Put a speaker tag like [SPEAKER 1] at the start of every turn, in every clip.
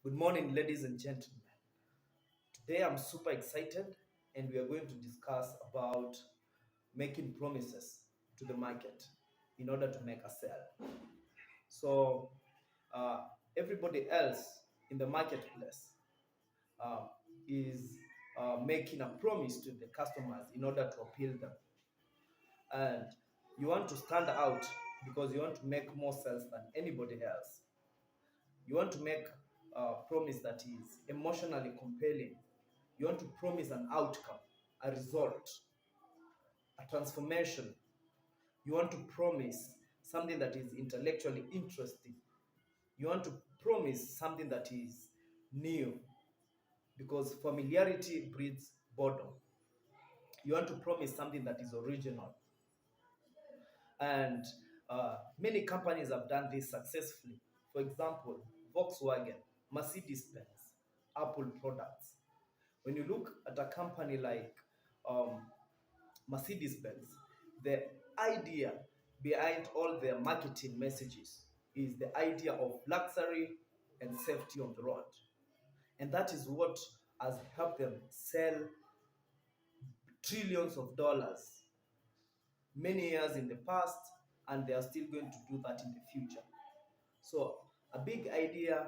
[SPEAKER 1] Good morning, ladies and gentlemen. Today I'm super excited and we are going to discuss about making promises to the market in order to make a sale. So, uh, everybody else in the marketplace uh, is making a promise to the customers in order to appeal them. And you want to stand out because you want to make more sales than anybody else. You want to make a promise that is emotionally compelling. You want to promise an outcome, a result, a transformation. You want to promise something that is intellectually interesting. You want to promise something that is new because familiarity breeds boredom. You want to promise something that is original. And many companies have done this successfully. For example, Volkswagen, Mercedes Benz, Apple products. When you look at a company like um, Mercedes Benz, the idea behind all their marketing messages is the idea of luxury and safety on the road. And that is what has helped them sell trillions of dollars many years in the past, and they are still going to do that in the future. So, a big idea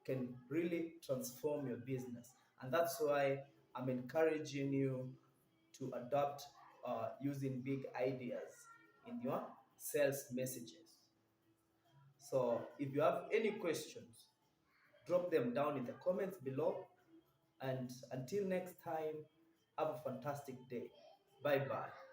[SPEAKER 1] can really transform your business, and that's why I'm encouraging you to adopt using big ideas in your sales messages. So, if you have any questions, drop them down in the comments below. And until next time, have a fantastic day. Bye bye.